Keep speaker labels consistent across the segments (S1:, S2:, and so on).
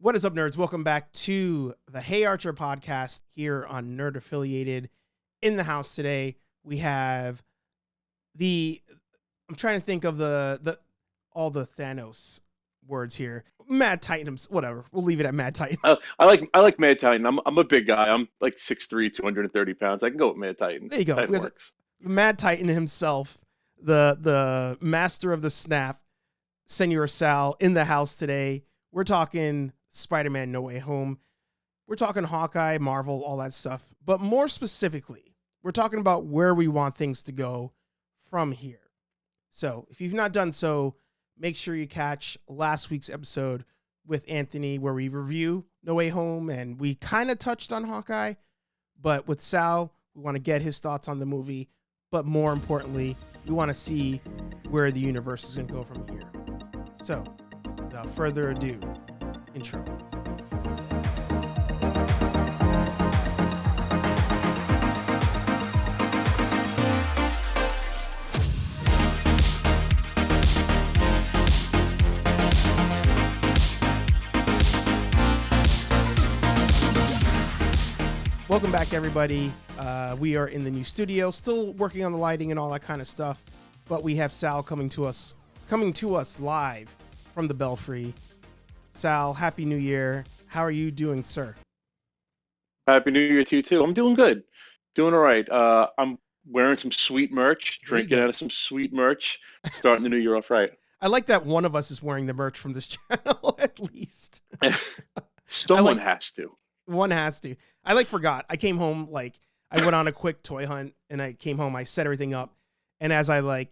S1: What is up, nerds? Welcome back to the HeyArcher podcast here on Nerd Affiliated. In the house today, we have I'm trying to think of all the Thanos words here. Mad Titan, whatever. We'll leave it at Mad Titan.
S2: I like Mad Titan. I'm a big guy. I'm like 6'3", 230 pounds. I can go with Mad Titan.
S1: There you go.
S2: That works.
S1: Mad Titan himself, the master of the snap, Senor Sal, in the house today. We're talking Spider-Man No Way Home. We're talking Hawkeye, Marvel, all that stuff. But more specifically, we're talking about where we want things to go from here. So if you've not done so, make sure you catch last week's episode with Anthony where we review No Way Home and we kind of touched on Hawkeye. But with Sal, we want to get his thoughts on the movie. But more importantly, we want to see where the universe is going to go from here. So without further ado, intro. Welcome back, everybody. We are in the new studio, still working on the lighting and all that kind of stuff, but we have Sal coming to us live from the Belfry. Sal, Happy New Year. How are you doing, sir?
S2: Happy New Year to you too. I'm doing good. Doing all right. I'm wearing some sweet merch, drinking out of some sweet merch, starting the new year off right.
S1: I like that one of us is wearing the merch from this channel, at least.
S2: Someone has to.
S1: One has to. I forgot. I came home, I went on a quick toy hunt and I came home, I set everything up. And as I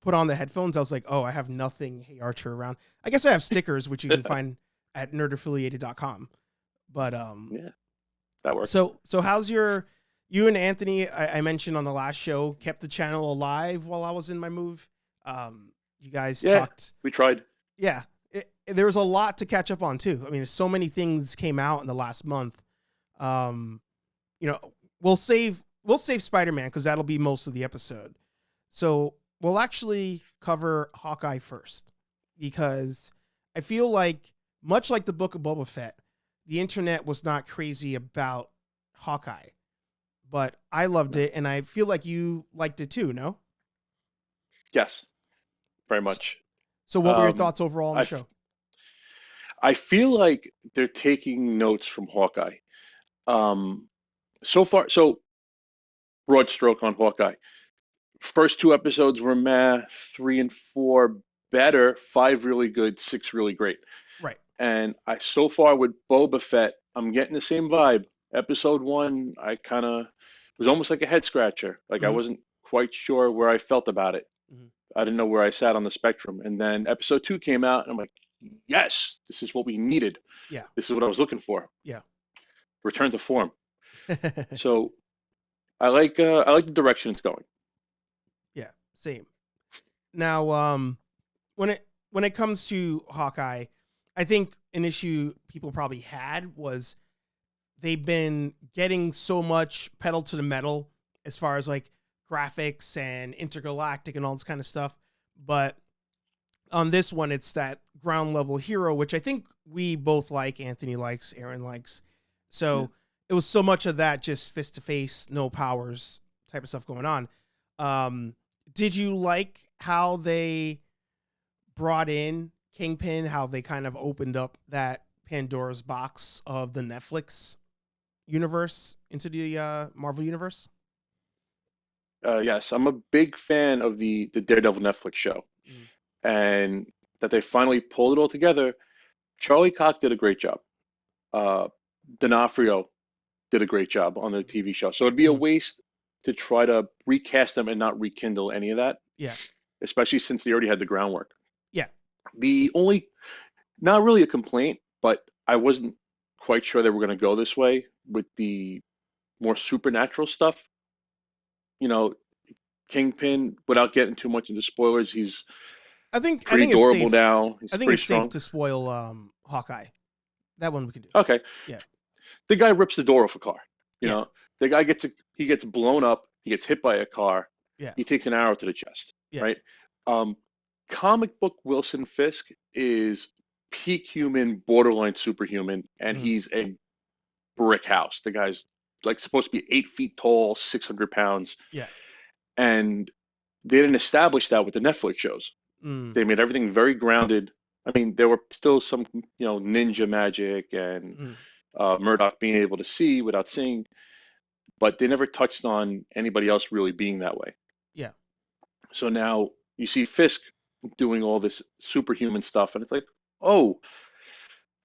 S1: put on the headphones, I was like, oh, I have nothing HeyArcher around. I guess I have stickers, which you can find at nerdaffiliated.com. But
S2: yeah, that works.
S1: So how's you and Anthony, I mentioned on the last show, kept the channel alive while I was in my move. You guys talked.
S2: We tried.
S1: Yeah. There was a lot to catch up on too. I mean, so many things came out in the last month. We'll save Spider-Man because that'll be most of the episode. So we'll actually cover Hawkeye first because I feel like, much like the book of Boba Fett, the internet was not crazy about Hawkeye, but I loved it. And I feel like you liked it too, no?
S2: Yes, very much.
S1: So what were your thoughts overall on the show?
S2: I feel like they're taking notes from Hawkeye. So broad stroke on Hawkeye. First two episodes were meh, 3 and 4 better, 5 really good, 6 really great.
S1: Right.
S2: And so far with Boba Fett, I'm getting the same vibe. Episode 1, it was almost like a head scratcher. I wasn't quite sure where I felt about it. Mm-hmm. I didn't know where I sat on the spectrum. And then episode 2 came out and I'm like, yes, this is what we needed.
S1: Yeah.
S2: This is what I was looking for.
S1: Yeah.
S2: Return to form. So I like the direction it's going.
S1: Yeah, same. Now, when it comes to Hawkeye, I think an issue people probably had was they've been getting so much pedal to the metal as far as graphics and intergalactic and all this kind of stuff. But on this one, it's that ground level hero, which I think we both like. Anthony likes, Aaron likes. So. Yeah. It was so much of that just fist to face, no powers type of stuff going on. Did you like how they brought in Kingpin, how they kind of opened up that Pandora's box of the Netflix universe into the Marvel universe?
S2: Yes, I'm a big fan of the Daredevil Netflix show. And that they finally pulled it all together. Charlie Cox did a great job. D'Onofrio did a great job on the TV show. So it'd be a waste to try to recast them and not rekindle any of that.
S1: Yeah.
S2: Especially since they already had the groundwork.
S1: Yeah.
S2: The only, not really a complaint, but I wasn't quite sure they were going to go this way with the more supernatural stuff. Kingpin, without getting too much into spoilers, he's pretty adorable now.
S1: I think it's safe to spoil Hawkeye. That one we can do.
S2: Okay.
S1: Yeah.
S2: The guy rips the door off a car. You know, the guy gets blown up. He gets hit by a car.
S1: Yeah.
S2: He takes an arrow to the chest.
S1: Yeah.
S2: Right. Comic book Wilson Fisk is peak human, borderline superhuman, and he's a brick house. The guy's like supposed to be 8 feet tall, 600 pounds.
S1: Yeah.
S2: And they didn't establish that with the Netflix shows. They made everything very grounded. I mean, there were still some, ninja magic and Murdoch being able to see without seeing, but they never touched on anybody else really being that way.
S1: Yeah.
S2: So now you see Fisk doing all this superhuman stuff, and it's like, oh,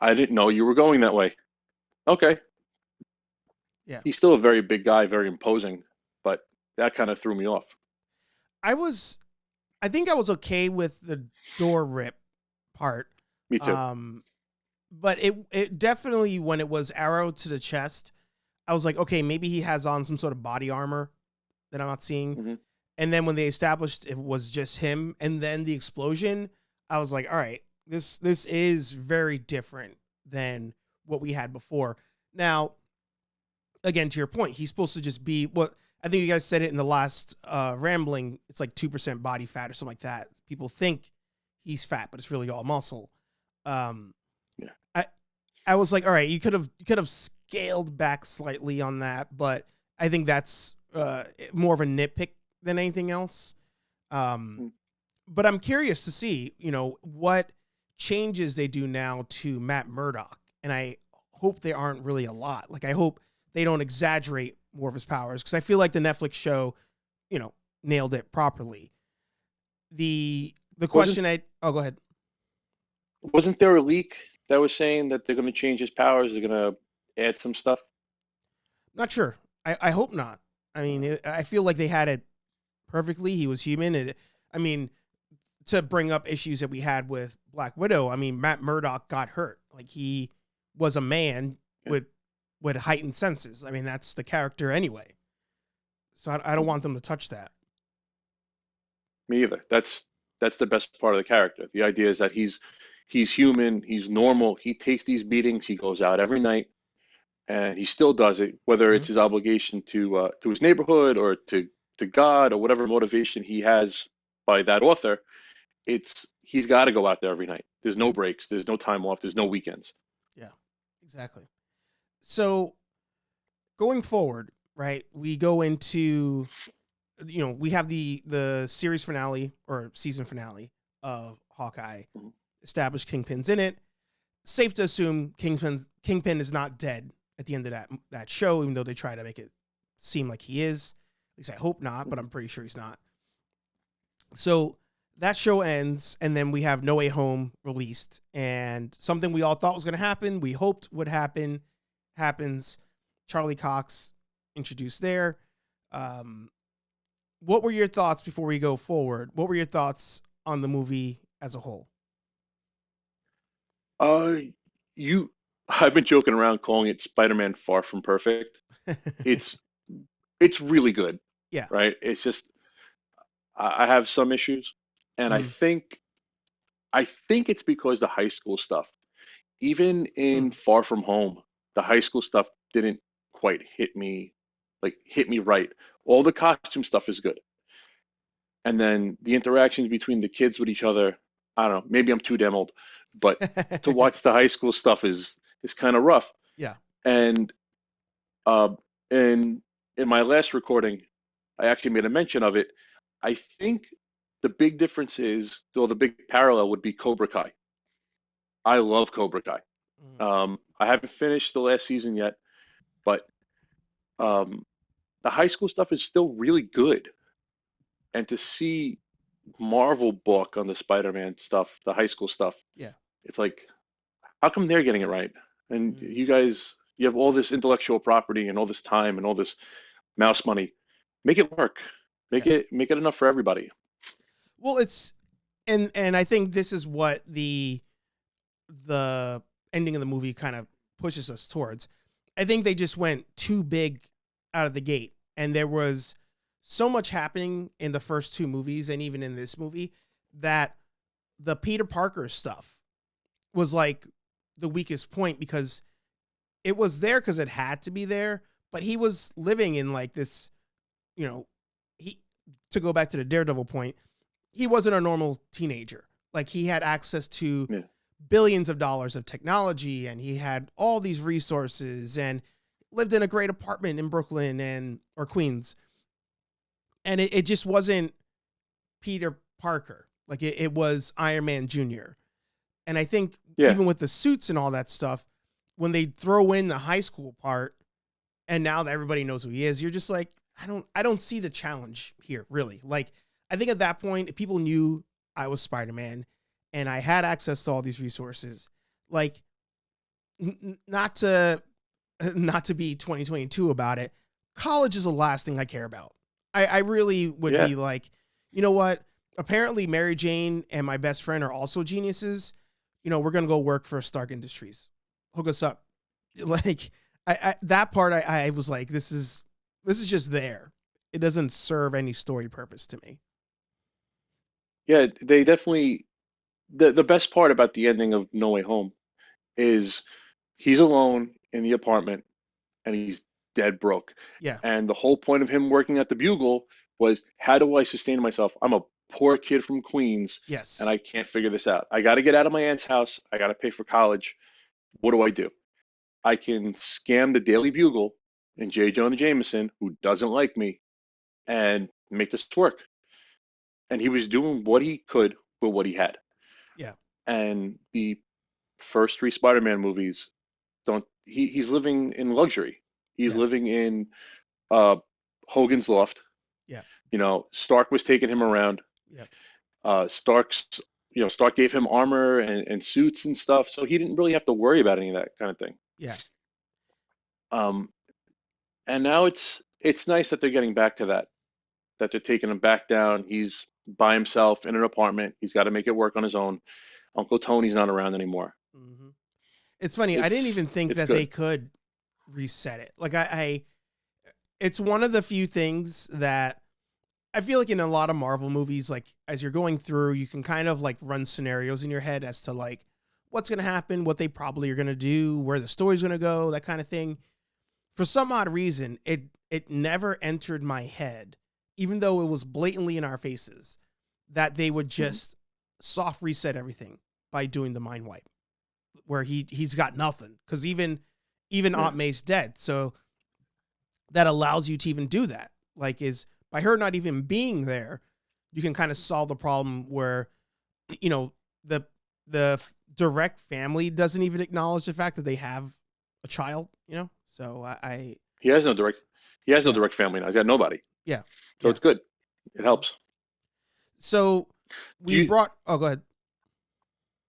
S2: I didn't know you were going that way. Okay.
S1: Yeah.
S2: He's still a very big guy, very imposing, but that kind of threw me off.
S1: I think I was okay with the door rip part.
S2: Me too.
S1: But it definitely, when it was arrow to the chest, I was like, okay, maybe he has on some sort of body armor that I'm not seeing.
S2: Mm-hmm.
S1: And then when they established it was just him, and then the explosion, I was like, all right, this is very different than what we had before. Now, again, to your point, he's supposed to just be what I think you guys said it in the last rambling. It's like 2% body fat or something like that. People think he's fat, but it's really all muscle. Yeah. I was like, all right, you could have scaled back slightly on that, but I think that's more of a nitpick than anything else. But I'm curious to see, what changes they do now to Matt Murdock, and I hope they aren't really a lot. Like, I hope they don't exaggerate more of his powers, because I feel like the Netflix show, nailed it properly. The question go ahead.
S2: Wasn't there a leak that was saying that they're going to change his powers? They're going to add some stuff?
S1: Not sure. I hope not. I mean, I feel like they had it perfectly. He was human. To bring up issues that we had with Black Widow, I mean, Matt Murdock got hurt. Like, he was a man with heightened senses. I mean, that's the character anyway. So I don't want them to touch that.
S2: Me either. That's the best part of the character. The idea is that he's human, he's normal, he takes these beatings, he goes out every night, and he still does it, whether it's his obligation to his neighborhood or to God, or whatever motivation he has by that author. He's got to go out there every night. There's no breaks, there's no time off, there's no weekends.
S1: Yeah, exactly. So going forward, right, we go into, we have the series finale or season finale of Hawkeye. Established Kingpin's in it. Safe to assume Kingpin is not dead at the end of that show, even though they try to make it seem like he is. At least I hope not, but I'm pretty sure he's not. So that show ends, and then we have No Way Home released, and something we all thought was going to happen, we hoped would happen, happens. Charlie Cox introduced there. What were your thoughts before we go forward? What were your thoughts on the movie as a whole?
S2: I've been joking around calling it Spider-Man Far From Perfect. It's really good.
S1: Yeah.
S2: Right. It's just I have some issues, and I think it's because the high school stuff, even in Far From Home, the high school stuff didn't quite hit me right. All the costume stuff is good, and then the interactions between the kids with each other, I don't know, maybe I'm too damn old, but to watch the high school stuff is kind of rough.
S1: Yeah.
S2: And in my last recording, I actually made a mention of it. I think the big difference is, or the big parallel would be Cobra Kai. I love Cobra Kai. I haven't finished the last season yet, but the high school stuff is still really good. And to see Marvel book on the Spider-Man stuff, the high school stuff,
S1: yeah,
S2: it's like, how come they're getting it right? And you guys, you have all this intellectual property and all this time and all this mouse money. Make it work. Make it enough for everybody.
S1: Well, and I think this is what the ending of the movie kind of pushes us towards. I think they just went too big out of the gate, and there was so much happening in the first two movies and even in this movie that the Peter Parker stuff was like the weakest point, because it was there because it had to be there, but he was living in like this, to go back to the Daredevil point, he wasn't a normal teenager. Like, he had access to billions of dollars of technology, and he had all these resources and lived in a great apartment in Brooklyn or Queens. And it just wasn't Peter Parker. Like it was Iron Man Jr. And I think even with the suits and all that stuff, when they throw in the high school part and now that everybody knows who he is, you're just like, I don't see the challenge here, really. Like, I think at that point, people knew I was Spider-Man and I had access to all these resources. Like, not to be 2022 about it, college is the last thing I care about. I really would be like, you know what? Apparently Mary Jane and my best friend are also geniuses. You know, we're going to go work for Stark Industries. Hook us up. Like, that part, I was like, this is just there. It doesn't serve any story purpose to me.
S2: Yeah, they definitely, the best part about the ending of No Way Home is he's alone in the apartment and he's dead broke.
S1: Yeah.
S2: And the whole point of him working at the Bugle was, how do I sustain myself? I'm a poor kid from Queens.
S1: Yes.
S2: And I can't figure this out. I got to get out of my aunt's house. I got to pay for college. What do? I can scam the Daily Bugle and J. Jonah Jameson, who doesn't like me, and make this work. And he was doing what he could with what he had.
S1: Yeah.
S2: And the first three Spider-Man movies he's living in luxury. He's living in Hogan's loft.
S1: Yeah.
S2: You know, Stark was taking him around.
S1: Yeah.
S2: Stark gave him armor and suits and stuff, so he didn't really have to worry about any of that kind of thing.
S1: Yeah.
S2: And now it's nice that they're getting back to that they're taking him back down. He's by himself in an apartment. He's got to make it work on his own. Uncle Tony's not around anymore.
S1: Mm-hmm. It's funny. I didn't even think that they could reset it. Like it's one of the few things that I feel like in a lot of Marvel movies, like as you're going through, you can kind of like run scenarios in your head as to like what's going to happen, what they probably are going to do, where the story's going to go, that kind of thing. For some odd reason, it never entered my head, even though it was blatantly in our faces, that they would just soft reset everything by doing the mind wipe, where he's got nothing. Because even Aunt May's dead, so that allows you to even do that. Like, is by her not even being there, you can kind of solve the problem where, you know, the direct family doesn't even acknowledge the fact that they have a child. You know, so
S2: he has no direct family now. He's got nobody.
S1: Yeah.
S2: So it's good. It helps.
S1: So go ahead.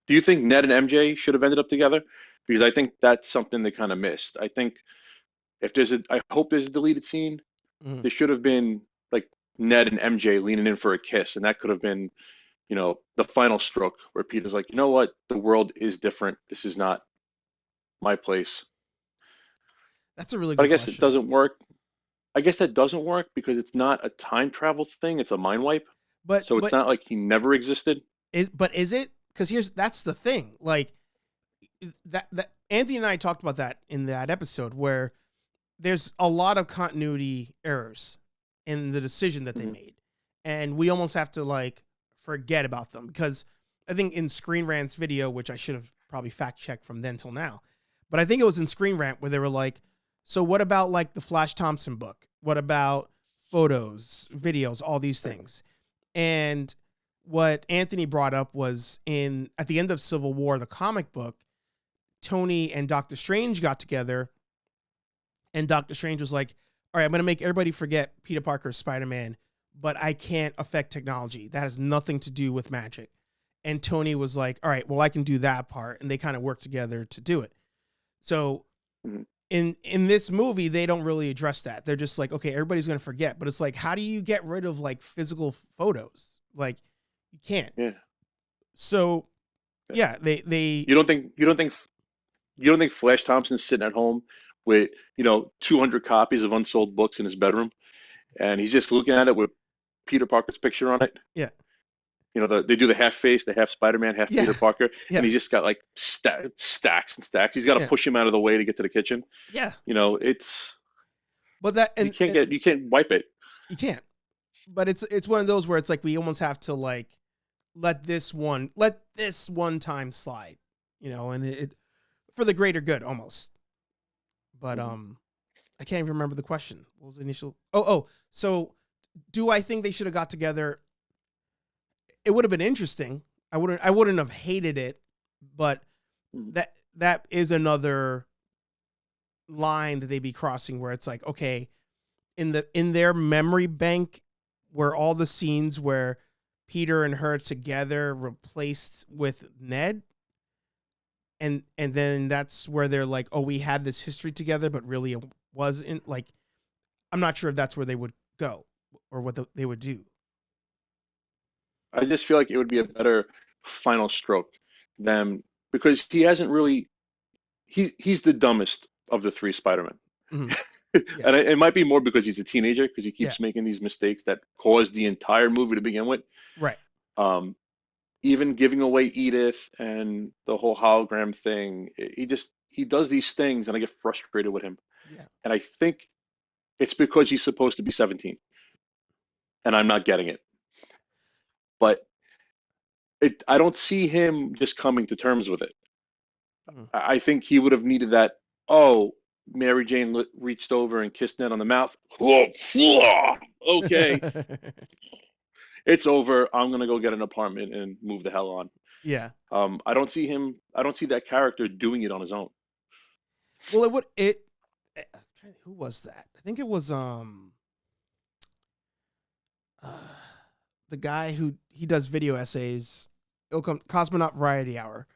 S2: Do you think Ned and MJ should have ended up together? Because I think that's something they kind of missed. I think I hope there's a deleted scene.
S1: Mm-hmm.
S2: There should have been like Ned and MJ leaning in for a kiss, and that could have been, you know, the final stroke where Peter's like, you know what, the world is different. This is not my place.
S1: That's a really good
S2: But I guess
S1: question.
S2: it doesn't work. I guess that doesn't work because it's not a time travel thing. It's a mind wipe. So it's not like he never existed.
S1: Is it? Because that's the thing. Like that Anthony and I talked about that in that episode where there's a lot of continuity errors in the decision that they made. And we almost have to like forget about them because I think in Screen Rant's video, which I should have probably fact checked from then till now, but I think it was in Screen Rant where they were like, so what about like the Flash Thompson book? What about photos, videos, all these things? And what Anthony brought up was at the end of Civil War, the comic book, Tony and Doctor Strange got together and Doctor Strange was like, all right, I'm going to make everybody forget Peter Parker's Spider-Man, but I can't affect technology. That has nothing to do with magic. And Tony was like, all right, well, I can do that part. And they kind of work together to do it. So in this movie, they don't really address that. They're just like, okay, everybody's going to forget. But it's like, how do you get rid of like physical photos? Like, you can't.
S2: Yeah.
S1: So, yeah, they.
S2: You don't think Flash Thompson's sitting at home with 200 copies of unsold books in his bedroom, and he's just looking at it with Peter Parker's picture on it?
S1: Yeah.
S2: They do the half face, the half Spider-Man, half Peter Parker,
S1: and
S2: he's just got like stacks and stacks. He's got to push him out of the way to get to the kitchen.
S1: Yeah.
S2: It's.
S1: But that and
S2: you can't wipe it.
S1: You can't. But it's one of those where it's like we almost have to like let this one time slide. and it for the greater good almost. But I can't even remember the question. What was the initial? So do I think they should have got together? It would have been interesting. I wouldn't have hated it, but that is another line that they'd be crossing where it's like, okay, in their memory bank where all the scenes where Peter and her together replaced with Ned, and then that's where they're like, oh, we had this history together, but really it wasn't. Like, I'm not sure if that's where they would go or what they would do.
S2: I just feel like it would be a better final stroke than because he hasn't really he's the dumbest of the three Spider-Men.
S1: Mhm. Yeah.
S2: And it might be more because he's a teenager because he
S1: Yeah.
S2: keeps making these mistakes that caused the entire movie to begin with.
S1: Right.
S2: Even giving away Edith and the whole hologram thing, he does these things and I get frustrated with him.
S1: Yeah.
S2: And I think it's because he's supposed to be 17 and I'm not getting it. But I don't see him just coming to terms with it.
S1: Mhm.
S2: I think he would have needed that. Oh, Mary Jane reached over and kissed Ned on the mouth. Okay, it's over. I'm gonna go get an apartment and move the hell on.
S1: Yeah.
S2: I don't see him. I don't see that character doing it on his own.
S1: Well, I'm trying who was that? I think it was uh, the guy who he does video essays. It'll come Cosmonaut Variety Hour.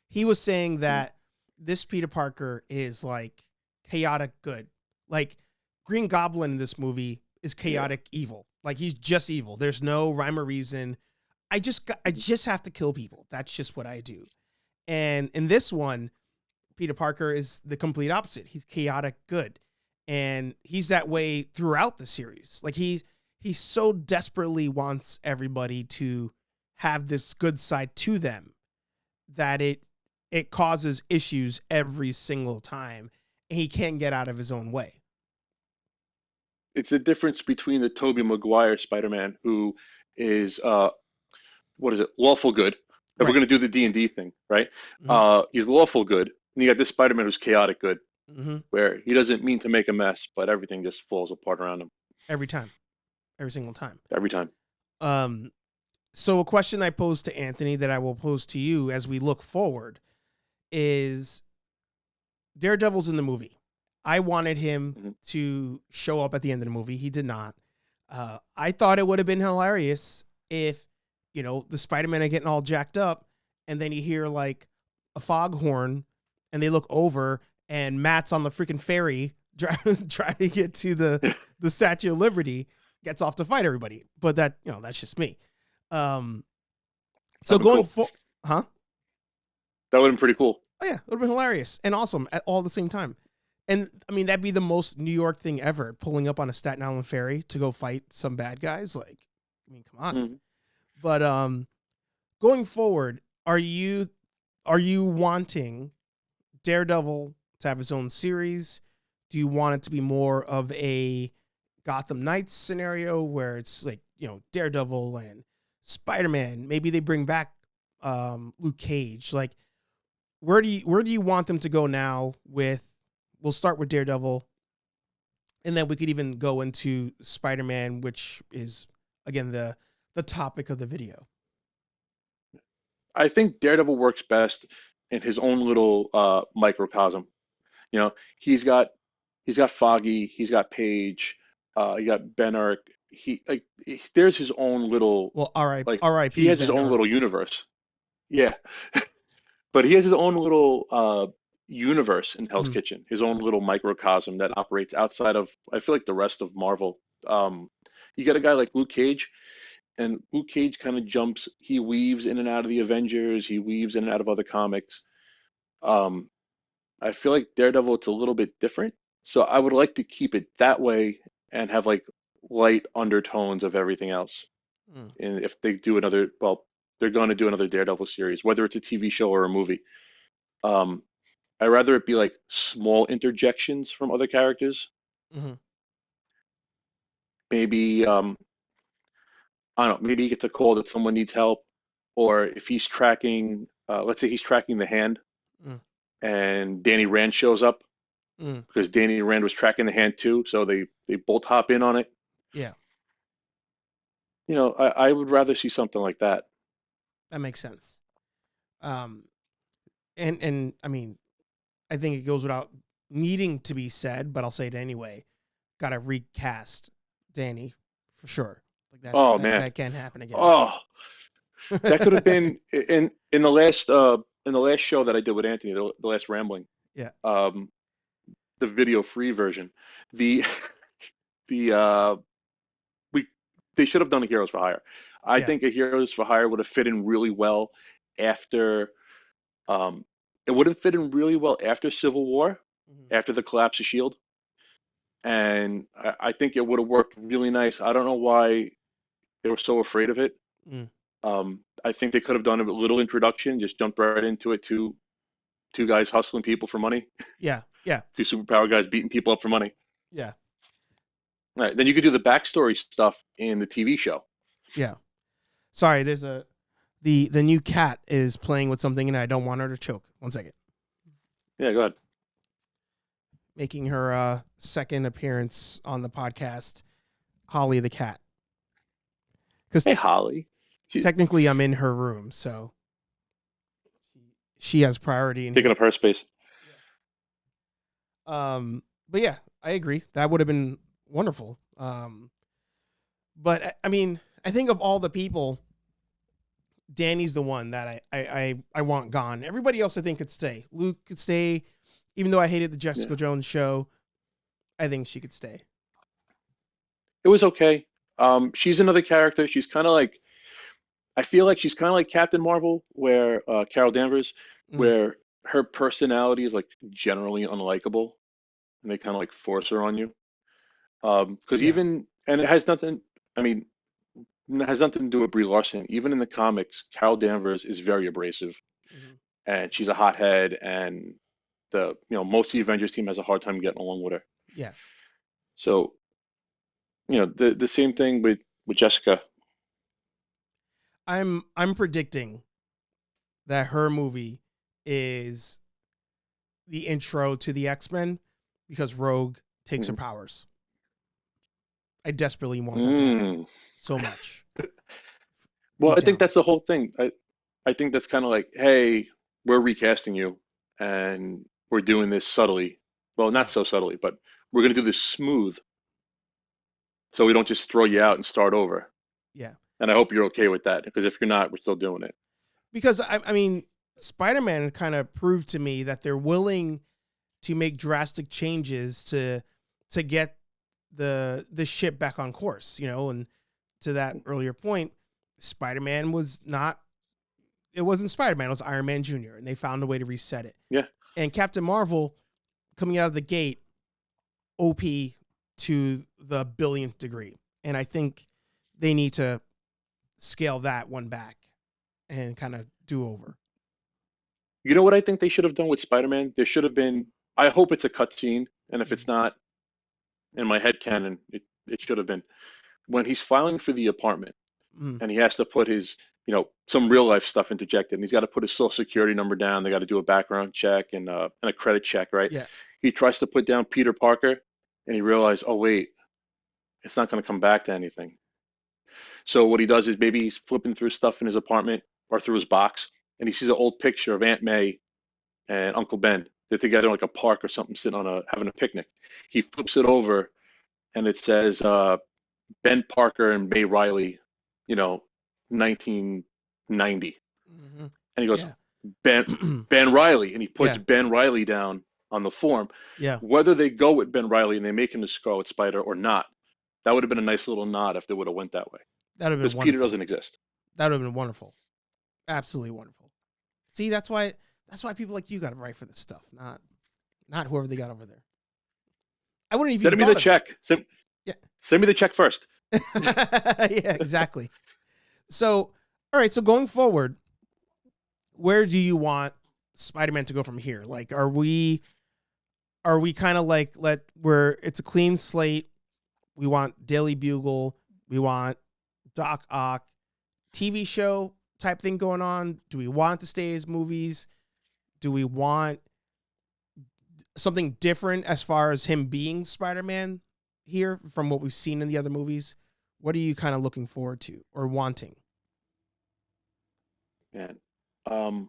S1: He was saying that this Peter Parker is like chaotic good. Like Green Goblin in this movie is chaotic evil. Like he's just evil. There's no rhyme or reason. I just have to kill people. That's just what I do. And in this one, Peter Parker is the complete opposite. He's chaotic good. And he's that way throughout the series. Like he so desperately wants everybody to have this good side to them that it causes issues every single time. And he can't get out of his own way.
S2: It's the difference between the Tobey Maguire Spider-Man, who is what is it, lawful good. If
S1: Right.
S2: we're gonna do the D&D thing, right? He's lawful good, and you got this Spider-Man who's chaotic good, where he doesn't mean to make a mess, but everything just falls apart around him
S1: Every time. Every single time.
S2: every time.
S1: So a question I posed to Anthony that I will pose to you as we look forward is Daredevil's in the movie. I wanted him to show up at the end of the movie. He did not. I thought it would have been hilarious if, the Spider-Man are getting all jacked up and then you hear like a foghorn and they look over and Matt's on the freaking ferry trying to get to the Statue of Liberty, gets off to fight everybody. But that's just me. So going
S2: cool.
S1: Huh?
S2: That would have been pretty cool.
S1: Oh yeah, it would have been hilarious and awesome at all the same time. And I mean, that'd be the most New York thing ever, pulling up on a Staten Island ferry to go fight some bad guys. Like, I mean, come on. But going forward, are you wanting Daredevil to have his own series? Do you want it to be more of a Gotham Knights scenario where it's like, Daredevil and Spider-Man? Maybe they bring back Luke Cage. Like, where do you want them to go now with? We'll start with Daredevil, and then we could even go into Spider-Man, which is, again, the topic of the video.
S2: I think Daredevil works best in his own little microcosm. He's got Foggy, he's got Page, he got Ben Urich. There's his own little
S1: R.I.P.
S2: He has
S1: Ben
S2: his own
S1: Urich.
S2: little universe. Yeah, but he has his own little universe in Hell's Kitchen, his own little microcosm that operates outside of, I feel like, the rest of Marvel. You got a guy like Luke Cage, and Luke Cage kind of he weaves in and out of the Avengers, he weaves in and out of other comics. I feel like Daredevil, it's a little bit different. So I would like to keep it that way and have like light undertones of everything else. And if they do they're going to do another Daredevil series, whether it's a TV show or a movie. I'd rather it be like small interjections from other characters. Maybe I don't know, maybe he gets a call that someone needs help, or if he's tracking, let's say he's tracking the hand
S1: Mm.
S2: and Danny Rand shows up because Danny Rand was tracking the hand too, so they both hop in on it.
S1: Yeah,
S2: I would rather see something like that.
S1: that makes sense. Um, and I mean, I think it goes without needing to be said, but I'll say it anyway. Got to recast Danny for sure. Like
S2: Oh man,
S1: that can't happen again.
S2: oh, that could have been in the last show that I did with Anthony, the last rambling.
S1: Yeah.
S2: The video free version. The the we They should have done a Heroes for Hire. I
S1: Yeah.
S2: think a Heroes for Hire would have fit in really well after it wouldn't fit in really well after Civil War, after the collapse of Shield. And I think it would have worked really nice. I don't know why they were so afraid of it.
S1: Mm.
S2: I think they could have done a little introduction, just jumped right into it. Two guys hustling people for money.
S1: Yeah. Yeah.
S2: Two superpower guys beating people up for money.
S1: Yeah.
S2: All right, then you could do the backstory stuff in the TV show.
S1: Yeah. Sorry, there's the new cat is playing with something and I don't want her to choke. 1 second.
S2: Yeah, go ahead.
S1: Making her second appearance on the podcast, Holly the cat. Because
S2: Hey, Holly.
S1: technically I'm in her room, so she has priority in
S2: Taking up her space.
S1: But yeah, I agree. That would have been wonderful. But I mean, I think of all the people, Danny's the one that I want gone. Everybody else I think could stay. Luke could stay, even though I hated the Jessica Jones show. I think she could stay.
S2: It was okay. She's another character. She's kind of like, I feel like she's kind of like Captain Marvel, where Carol Danvers, where her personality is like generally unlikable, and they kind of like force her on you. Because and it has nothing. I mean, it has nothing to do with Brie Larson. Even in the comics, Carol Danvers is very abrasive, and she's a hothead, and most of the Avengers team has a hard time getting along with her.
S1: Yeah.
S2: So, the same thing with Jessica.
S1: I'm predicting that her movie is the intro to the X-Men because Rogue takes her powers. I desperately want that to happen so much.
S2: Well, I think that's the whole thing. I think that's kind of like, hey, we're recasting you, and we're doing this subtly. Well, not so subtly, but we're going to do this smooth, so we don't just throw you out and start over.
S1: Yeah.
S2: And I hope you're okay with that, because if you're not, we're still doing it.
S1: Because I mean, Spider-Man kind of proved to me that they're willing to make drastic changes to get the ship back on course, and to that earlier point, Spider-Man was not, it wasn't Spider-Man, it was Iron Man Jr., and they found a way to reset it.
S2: Yeah.
S1: And Captain Marvel, coming out of the gate, OP to the billionth degree. And I think they need to scale that one back and kind of do over.
S2: You know what I think they should have done with Spider-Man? There should have been, I hope it's a cutscene, and if it's not, in my head canon, it should have been when he's filing for the apartment and he has to put his, some real life stuff interjected, and he's got to put his social security number down. They got to do a background check and a credit check, right?
S1: Yeah.
S2: He tries to put down Peter Parker, and he realized, oh wait, it's not going to come back to anything. So what he does is maybe he's flipping through stuff in his apartment or through his box, and he sees an old picture of Aunt May and Uncle Ben. They're together in like a park or something, sitting on having a picnic. He flips it over, and it says Ben Parker and May Riley, 1990. And he goes, Ben Riley, and he puts Ben Riley down on the form.
S1: Yeah.
S2: Whether they go with Ben Riley and they make him the Scarlet Spider or not, that would have been a nice little nod if they would have went that way.
S1: That would have been
S2: wonderful. Because Peter doesn't exist.
S1: That would have been wonderful. Absolutely wonderful. See, that's why people like you got to write for this stuff, not whoever they got over there. I wouldn't even.
S2: Send me the check. Send me the check first.
S1: Yeah, exactly. So, all right. So going forward, where do you want Spider-Man to go from here? Like, are we kind of like where it's a clean slate? We want Daily Bugle. We want Doc Ock TV show type thing going on. Do we want to stay as movies? do we want something different as far as him being Spider-Man here from what we've seen in the other movies? What are you kind of looking forward to or wanting?
S2: Man, I'm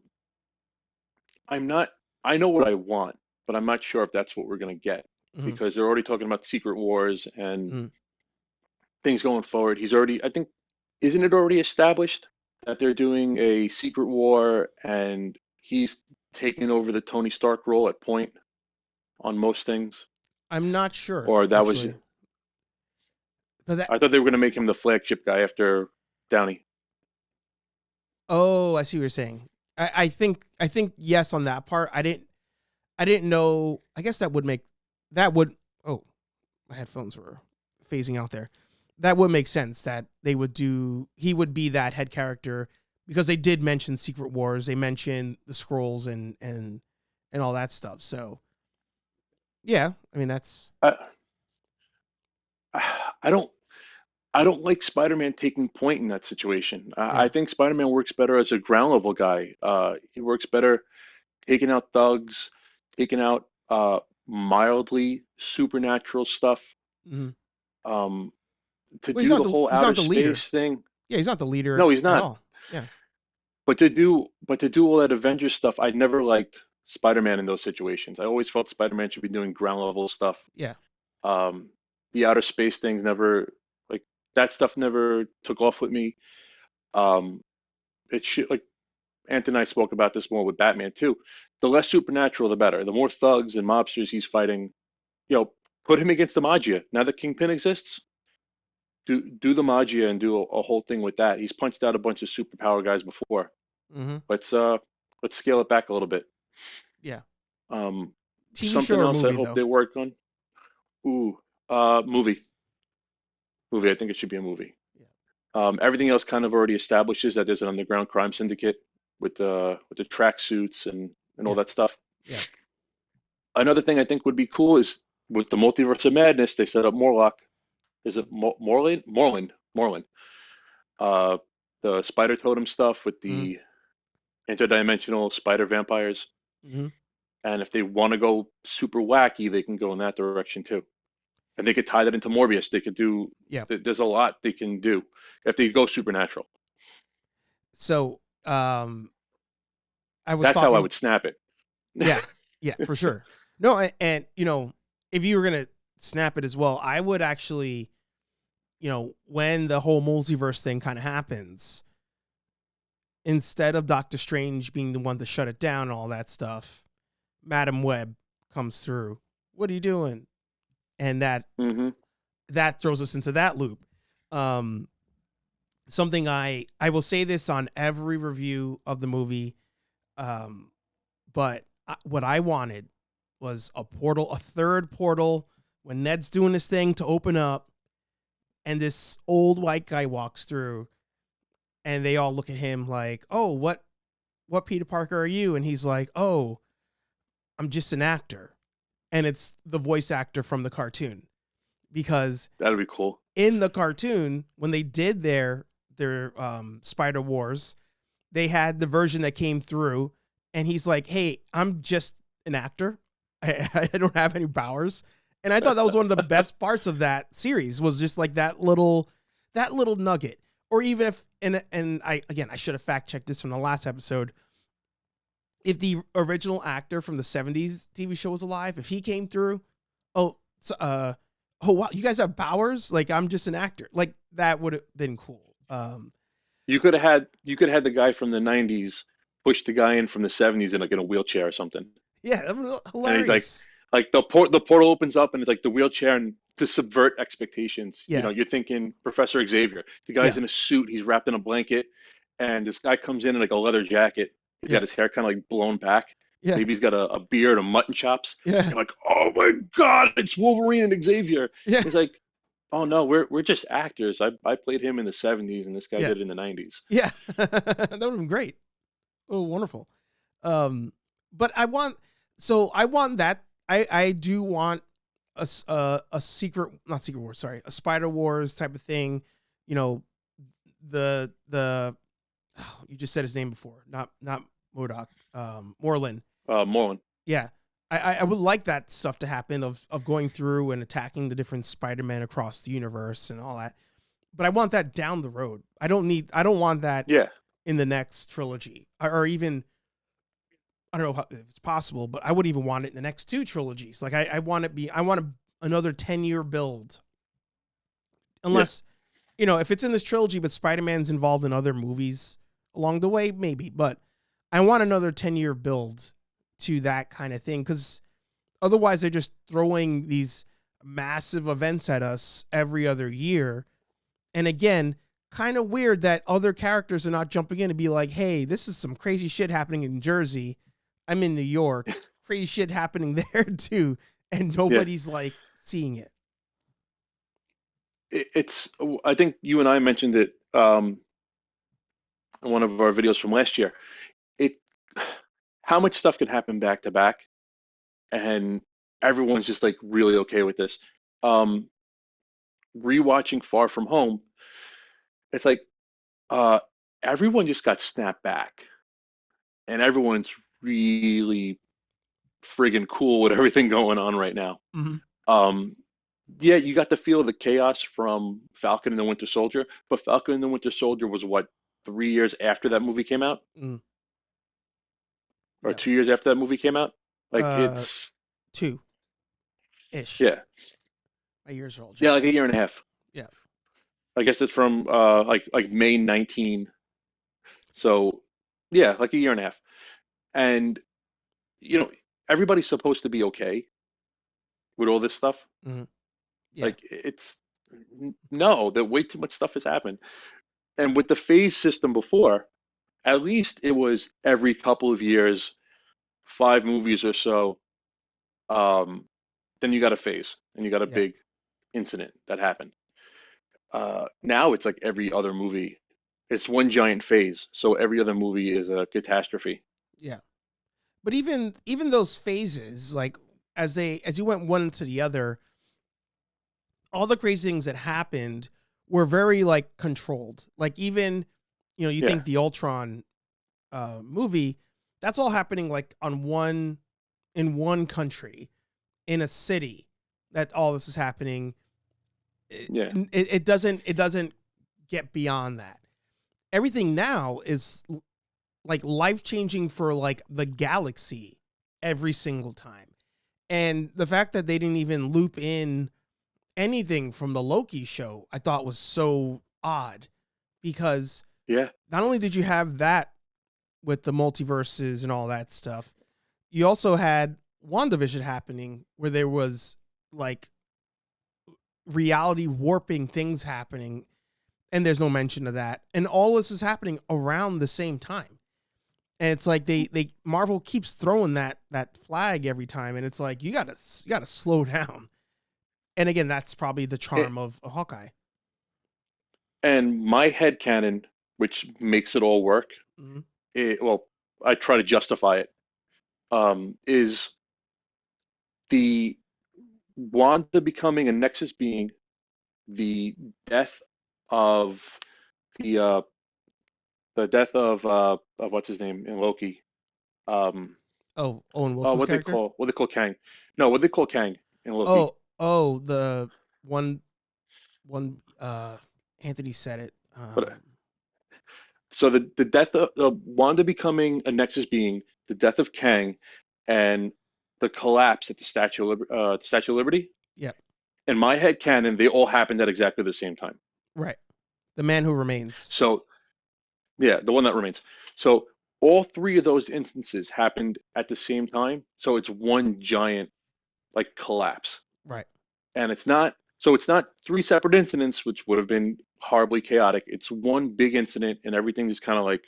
S2: not. I know what I want, but I'm not sure if that's what we're gonna get
S1: Mm-hmm.
S2: because they're already talking about the Secret Wars and
S1: Mm-hmm.
S2: things going forward. He's already. I think, isn't it already established that they're doing a Secret War and he's taking over the Tony Stark role at point on most things?
S1: I'm not sure,
S2: Or that was.
S1: actually. But that,
S2: I thought they were gonna make him the flagship guy after Downey.
S1: oh, I see what you're saying. I think yes on that part. I didn't know. I guess that would. Oh, my headphones were phasing out there. That would make sense that they would do. He would be that head character because they did mention Secret Wars. They mentioned the scrolls and all that stuff. So yeah, I mean that's.
S2: I don't. I don't like Spider-Man taking point in that situation. I
S1: Yeah.
S2: think Spider-Man works better as a ground level guy. He works better taking out thugs, taking out mildly supernatural stuff.
S1: Mm-hmm.
S2: Um, to
S1: Well,
S2: do the whole
S1: he's
S2: outer
S1: not the leader.
S2: space thing,
S1: Yeah, he's not the leader
S2: no, he's
S1: at
S2: not.
S1: all. Yeah.
S2: But to do all that Avengers stuff, I never liked Spider-Man in those situations. I always felt Spider-Man should be doing ground level stuff.
S1: Yeah.
S2: Um, the outer space things never like that stuff never took off with me. Um, it should like Ant and I spoke about this more with Batman too. The less supernatural, the better. The more thugs and mobsters he's fighting, put him against the Magia. Now that Kingpin exists, do the Magia and do a whole thing with that. He's punched out a bunch of superpower guys before.
S1: Mm-hmm.
S2: Let's scale it back a little bit.
S1: Yeah.
S2: Um,
S1: TV show
S2: something
S1: or
S2: else I
S1: movie
S2: hope
S1: though?
S2: they work on. Ooh, movie. Movie. I think it should be a movie.
S1: Yeah.
S2: Everything else kind of already establishes that there's an underground crime syndicate with the tracksuits and all
S1: Yeah.
S2: that stuff.
S1: Yeah.
S2: Another thing I think would be cool is with the Multiverse of Madness, they set up Morlock. Is it Morlin? Morlin. Uh, the spider totem stuff with
S1: Mm-hmm.
S2: the interdimensional spider vampires.
S1: Mm-hmm.
S2: And if they want to go super wacky, they can go in that direction too. And they could tie that into Morbius. They could do.
S1: Yeah.
S2: There's a lot they can do if they go supernatural.
S1: So, I was
S2: That's how I
S1: talking.
S2: would snap it.
S1: Yeah. Yeah, for sure. No, and if you were gonna snap it as well, I would actually, when the whole multiverse thing kind of happens, instead of Doctor Strange being the one to shut it down and all that stuff, Madam Web comes through. What are you doing? And
S2: hmm
S1: that throws us into that loop. Something I will say this on every review of the movie, but what I wanted was a third portal when Ned's doing this thing to open up, and this old white guy walks through, and they all look at him like, "Oh, what Peter Parker are you?" And he's like, "Oh, I'm just an actor," and it's the voice actor from the cartoon, because
S2: That'd be cool.
S1: in the cartoon when they did their Spider Wars, they had the version that came through, and he's like, "Hey, I'm just an actor. I don't have any powers." And I thought that was one of the best parts of that series, was just like that little nugget. Or even if, and I should have fact checked this from the last episode. If the original actor from the 70s TV show was alive, if he came through, oh wow, you guys have powers? Like, I'm just an actor. Like, that would have been cool.
S2: You could have had the guy from the '90s push the guy in from the '70s in a wheelchair or something.
S1: Yeah, that was
S2: And he's
S1: hilarious.
S2: like the portal opens up and it's like the wheelchair, and to subvert expectations.
S1: Yeah.
S2: You're thinking Professor Xavier. The guy's
S1: Yeah.
S2: in a suit, he's wrapped in a blanket, and this guy comes in like a leather jacket. He's
S1: Yeah.
S2: got his hair kind of like blown back.
S1: Yeah.
S2: Maybe he's got a beard, a mutton chops.
S1: Yeah.
S2: You're like, oh my God, it's Wolverine and Xavier.
S1: Yeah.
S2: He's like, oh no, we're just actors. I played him in the '70s and this guy
S1: Yeah.
S2: did it in the '90s.
S1: Yeah. That would have been great. Oh, wonderful. But I want that. I do want a secret, not Secret Wars, sorry, a Spider Wars type of thing. The you just said his name before, not Modok, Moreland.
S2: Mullen.
S1: Yeah. I would like that stuff to happen of going through and attacking the different Spider-Man across the universe and all that. But I want that down the road. I don't want that
S2: Yeah.
S1: in the next trilogy, or even, I don't know if it's possible, but I would even want it in the next 2 trilogies. Like I want another 10-year build. Unless, if it's in this trilogy, but Spider-Man's involved in other movies along the way, maybe, but I want another 10-year build to that kind of thing. 'Cause otherwise they're just throwing these massive events at us every other year. And again, kind of weird that other characters are not jumping in and be like, hey, this is some crazy shit happening in Jersey. I'm in New York. Crazy shit happening there too. And nobody's like seeing it.
S2: It's, I think you and I mentioned it in one of our videos from last year. How much stuff can happen back to back, and everyone's just like really okay with this. Rewatching Far From Home, it's like everyone just got snapped back, and everyone's really friggin' cool with everything going on right now.
S1: Mm-hmm.
S2: Yeah, you got the feel of the chaos from Falcon and the Winter Soldier, but Falcon and the Winter Soldier was what, 3 years after that movie came out?
S1: Mm.
S2: Or
S1: Yeah.
S2: 2 years after that movie came out? Like it's
S1: 2-ish.
S2: yeah.
S1: My years are all
S2: Yeah,
S1: jacked
S2: like a
S1: up.
S2: year and a half.
S1: Yeah.
S2: I guess it's from like May 19. So yeah, like a year and a half. And you know, everybody's supposed to be okay with all this stuff.
S1: Mm-hmm. Yeah.
S2: Like no, that way too much stuff has happened. And with the phase system before, at least it was every couple of years, 5 movies or so. Then you got a phase and you got a
S1: Yeah.
S2: big incident that happened. Now it's like every other movie. It's one giant phase, so every other movie is a catastrophe.
S1: Yeah. But even those phases, like as you went one into the other, all the crazy things that happened were very like controlled. Like even, you
S2: Yeah,
S1: think the Ultron movie, that's all happening like in one country, in a city, that all this is happening.
S2: yeah,
S1: It doesn't get beyond that. Everything now is like life-changing for like the galaxy every single time. And the fact that they didn't even loop in anything from the Loki show, I thought was so odd, because
S2: yeah,
S1: not only did you have that with the multiverses and all that stuff, you also had WandaVision happening, where there was like reality warping things happening, and there's no mention of that. And all this is happening around the same time. And it's like they Marvel keeps throwing that flag every time, and it's like you gotta slow down. And again, that's probably the
S2: It,
S1: charm of Hawkeye.
S2: and my headcanon, which makes it all work,
S1: Mm-hmm.
S2: well, I try to justify it, is the Wanda becoming a Nexus being, the death of the uh, the death of what's his name in Loki. Um,
S1: Oh, Owen Wilson's character.
S2: what they call Kang. No, what they call Kang in Loki.
S1: The one Anthony said it.
S2: But so the death of Wanda becoming a Nexus being, the death of Kang, and the collapse at the Statue of Liberty.
S1: Yeah.
S2: In my head canon, they all happened at exactly the same time.
S1: Right. The Man Who Remains.
S2: So yeah, the one that remains. So all 3 of those instances happened at the same time. So it's one giant like collapse.
S1: Right.
S2: And it's not 3 separate incidents, which would have been horribly chaotic. It's one big incident, and everything is kind of like,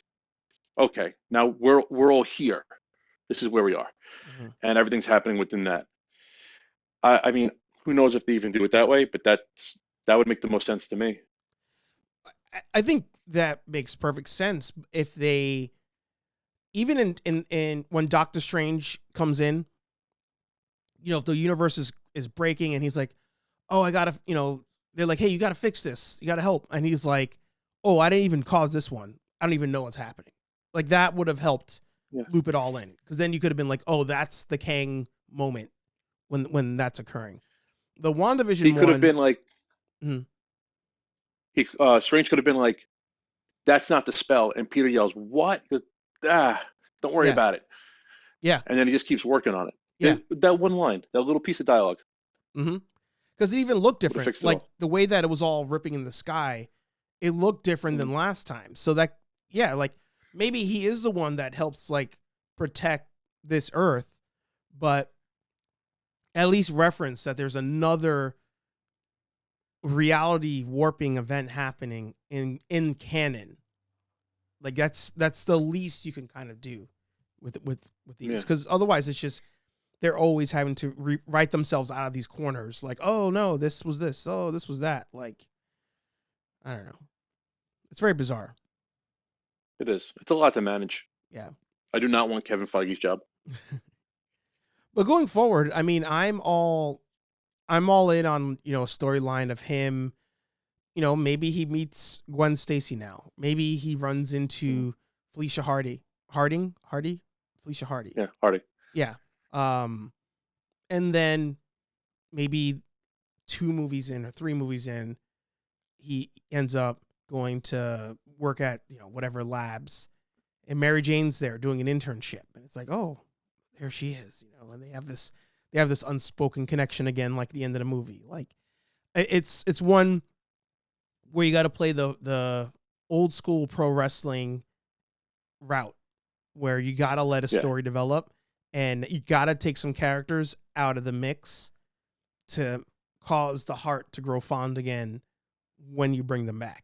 S2: okay, now we're all here. This is where we are,
S1: Mm-hmm.
S2: and everything's happening within that. I mean, who knows if they even do it that way? But that would make the most sense to me.
S1: I think that makes perfect sense if they, even in when Doctor Strange comes in, if the universe is breaking and he's like, oh, I gotta, they're like, hey, you gotta fix this, you gotta help, and he's like, oh, I didn't even cause this one, I don't even know what's happening. Like that would have helped
S2: Yeah.
S1: loop it all in, because then you could have been like, oh, that's the Kang moment when that's occurring. The WandaVision
S2: He could have
S1: one,
S2: been like,
S1: Mhm.
S2: Strange could have been like, that's not the spell. And Peter yells, what? He goes, don't worry
S1: yeah,
S2: about it.
S1: yeah,
S2: And then he just keeps working on it.
S1: yeah,
S2: That one line, that little piece of dialogue
S1: because it even looked
S2: would have
S1: different.
S2: fixed it
S1: Like
S2: all.
S1: the way that it was all ripping in the sky, it looked different
S2: Mhm.
S1: than last time. So that, yeah, like maybe he is the one that helps like protect this Earth, but at least reference that there's another reality warping event happening in canon. Like that's the least you can kind of do with these,
S2: Yeah.
S1: because otherwise it's just they're always having to write themselves out of these corners. Like, oh no, this was this. Oh, this was that. Like, I don't know. It's very bizarre.
S2: It is. It's a lot to manage.
S1: Yeah.
S2: I do not want Kevin Feige's job.
S1: But going forward, I mean, I'm all in on, a storyline of him. Maybe he meets Gwen Stacy now. Maybe he runs into Felicia Harding, Felicia Hardy.
S2: Yeah, Hardy.
S1: Yeah. And then maybe 2 movies in or 3 movies in, he ends up going to work at, whatever labs, and Mary Jane's there doing an internship. And it's like, oh, there she is, and they have this unspoken connection again, like the end of the movie. Like it's one where you got to play the old school pro wrestling route, where you got to let a story develop, and you got to take some characters out of the mix to cause the heart to grow fond again when you bring them back.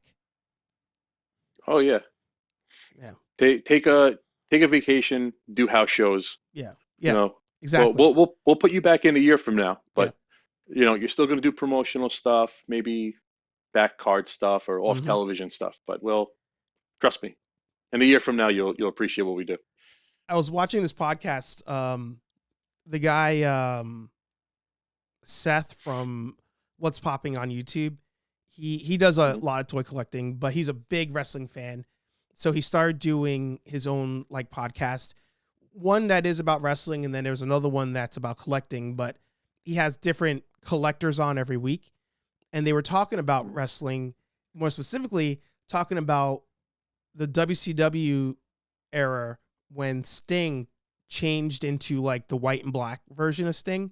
S2: Oh yeah.
S1: Yeah.
S2: Take a vacation, do house shows.
S1: Yeah.
S2: You
S1: Yeah.
S2: know,
S1: Exactly.
S2: we'll put you back in a year from now, but you're still going to do promotional stuff, maybe back card stuff or off television stuff. But trust me, in a year from now, you'll appreciate what we do.
S1: I was watching this podcast. The guy, Seth from What's Popping on YouTube, he does a lot of toy collecting, but he's a big wrestling fan. So he started doing his own like podcast, one that is about wrestling, and then there's another one that's about collecting, but he has different collectors on every week. And they were talking about wrestling, more specifically talking about the WCW era when Sting changed into like the white and black version of Sting,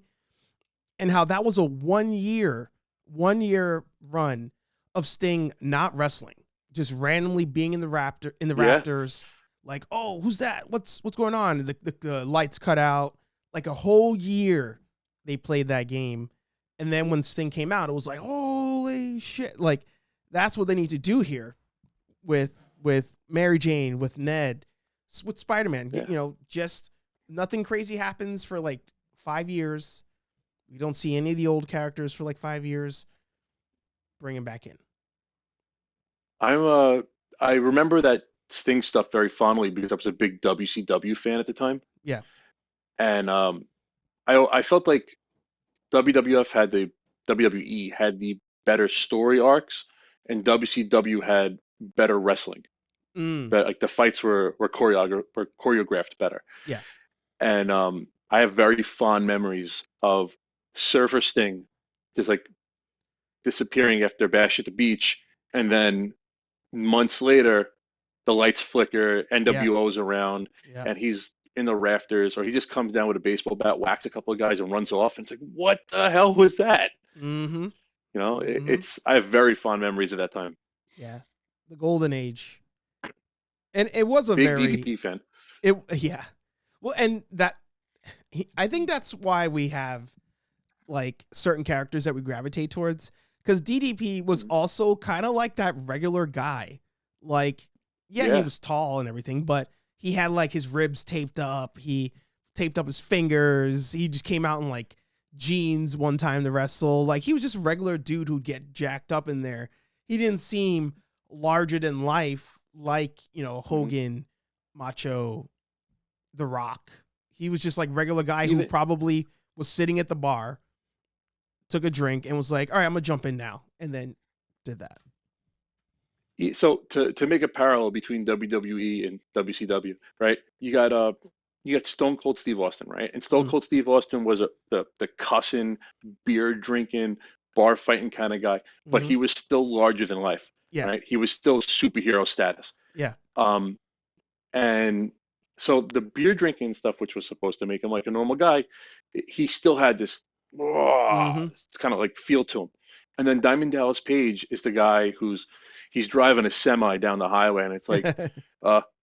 S1: and how that was a 1 year run of Sting not wrestling, just randomly being in the rafters, like, oh, who's that? What's going on? And the lights cut out. Like a whole year they played that game. And then when Sting came out, it was like, holy shit. Like, that's what they need to do here with Mary Jane, with Ned, with Spider-Man.
S2: Yeah.
S1: Just nothing crazy happens for like 5 years. We don't see any of the old characters for like 5 years. Bring him back in.
S2: I remember that Sting stuff very fondly because I was a big WCW fan at the time.
S1: Yeah.
S2: And I felt like WWE had the better story arcs, and WCW had better wrestling. But like the fights were choreographed better.
S1: Yeah.
S2: And I have very fond memories of Surfer Sting just like disappearing after Bash at the Beach, and then months later, the lights flicker, NWO's around,
S1: Yeah.
S2: and he's in the rafters, or he just comes down with a baseball bat, whacks a couple of guys, and runs off. And it's like, what the hell was that?
S1: Mm-hmm.
S2: I have very fond memories of that time.
S1: Yeah. The golden age. And it was a
S2: Big
S1: very
S2: DDP fan.
S1: Yeah. Well, and I think that's why we have like certain characters that we gravitate towards, because DDP was also kind of like that regular guy. Like, he was tall and everything, but he had like his ribs taped up. He taped up his fingers. He just came out in like jeans one time to wrestle. Like, he was just a regular dude who'd get jacked up in there. He didn't seem larger than life like, Hogan, Macho, The Rock. He was just like regular guy who probably was sitting at the bar, took a drink, and was like, all right, I'm gonna jump in now. And then did that.
S2: So to make a parallel between WWE and WCW, right? You got Stone Cold Steve Austin, right? And Stone
S1: Mhm.
S2: Cold Steve Austin was the cussing, beer drinking, bar fighting kind of guy, but
S1: Mhm.
S2: he was still larger than life,
S1: Yeah.
S2: right? He was still superhero status.
S1: Yeah.
S2: Um, and so the beer drinking stuff, which was supposed to make him like a normal guy, he still had this
S1: Mhm.
S2: kind of like feel to him. And then Diamond Dallas Page is the guy he's driving a semi down the highway, and it's like,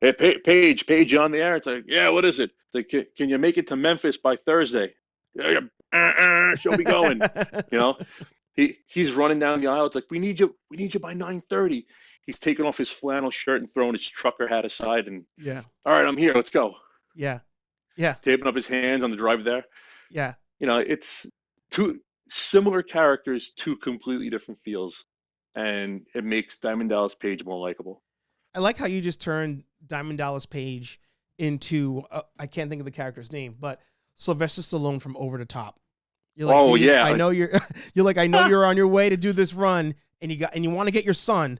S2: hey, Page, you on the air? It's like, yeah, what is it? It's like, can you make it to Memphis by Thursday? Yeah, she'll be going. You know, he's running down the aisle. It's like, we need you by 9:30. He's taking off his flannel shirt and throwing his trucker hat aside, and
S1: Yeah.
S2: all right, I'm here. Let's go.
S1: Yeah. Yeah.
S2: Taping up his hands on the drive there.
S1: Yeah.
S2: It's two similar characters, two completely different feels, and it makes Diamond Dallas Page more likable.
S1: I like how you just turned Diamond Dallas Page into I can't think of the character's name, but Sylvester Stallone from Over the Top. You're like,
S2: Oh
S1: dude,
S2: yeah,
S1: I know you're you're like, I know you're on your way to do this run and you want to get your son,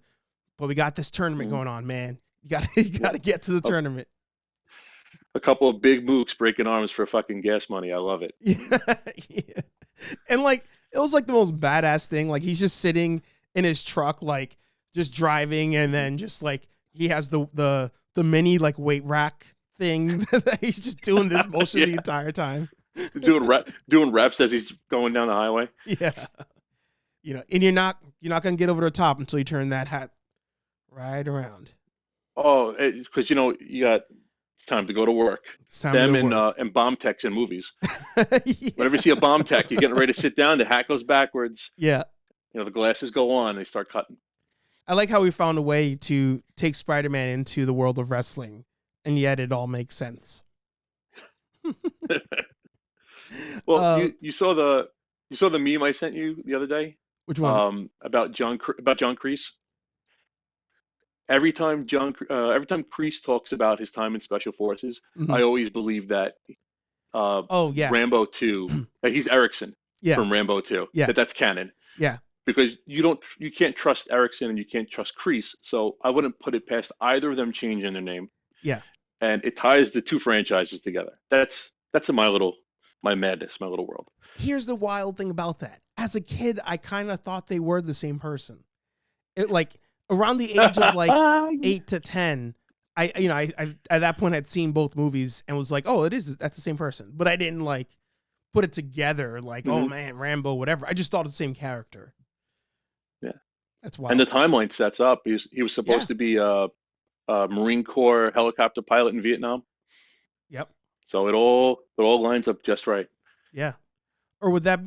S1: but we got this tournament going on, man. You gotta get to the tournament.
S2: a couple of big mooks breaking arms for fucking gas money. I love it.
S1: Yeah. Yeah. And like it was like the most badass thing. Like he's just sitting in his truck, like just driving, and then just like he has the mini like weight rack thing that he's just doing this motion the
S2: Yeah,
S1: entire time.
S2: doing reps as he's going down the highway.
S1: Yeah. And you're not gonna get over the top until you turn that hat right around.
S2: Oh, because it's time to go to work.
S1: It's time to go
S2: Them
S1: to work.
S2: and bomb techs in movies. Whenever you
S1: Yeah.
S2: see a bomb tech, you're getting ready to sit down. The hat goes backwards.
S1: Yeah.
S2: The glasses go on. And they start cutting.
S1: I like how we found a way to take Spider-Man into the world of wrestling, and yet it all makes sense.
S2: Well,
S1: uh,
S2: you saw the meme I sent you the other day,
S1: which one?
S2: about John Kreese. Every time Kreese talks about his time in Special Forces,
S1: Mhm.
S2: I always believe that uh,
S1: Oh yeah.
S2: Rambo 2, that he's Erickson
S1: Yeah.
S2: from Rambo 2,
S1: Yeah.
S2: that's canon.
S1: Yeah.
S2: Because you can't trust Erickson and you can't trust Kreese, so I wouldn't put it past either of them changing their name,
S1: Yeah.
S2: and it ties the two franchises together. That's my madness, my little world.
S1: Here's the wild thing about that. As a kid, I kind of thought they were the same person. It like around the age of like 8 to 10, I at that point had seen both movies and was like, oh, that's the same person. But I didn't like put it together like, oh
S2: Mhm.
S1: man, Rambo, whatever. I just thought it's the same character.
S2: Yeah,
S1: That's
S2: and the
S1: wild.
S2: timeline sets up. He was
S1: Yeah.
S2: supposed to be a Marine Corps helicopter pilot in Vietnam,
S1: Yep.
S2: so it all lines up just right.
S1: Yeah. Or would that?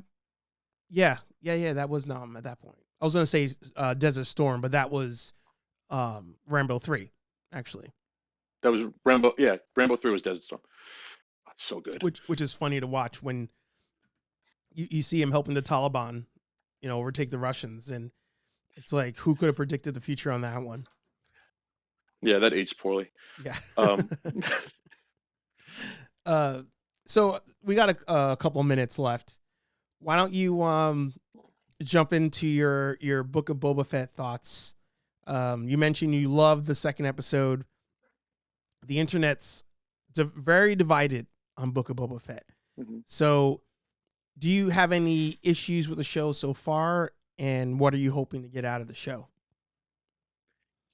S1: Yeah. Yeah. Yeah. That was Nam at that point. I was gonna say Desert Storm, but that was Rambo 3, actually.
S2: That was Rambo. Yeah, Rambo 3 was Desert Storm. So good.
S1: Which is funny to watch when you see him helping the Taliban, overtake the Russians, and it's like who could have predicted the future on that one?
S2: Yeah, that aged poorly.
S1: Yeah.
S2: Um,
S1: uh, so we got a couple minutes left. Why don't you jump into your Book of Boba Fett thoughts? You mentioned you loved the second episode. The internet's very divided on Book of Boba Fett.
S2: mhm.
S1: So, do you have any issues with the show so far? And what are you hoping to get out of the show?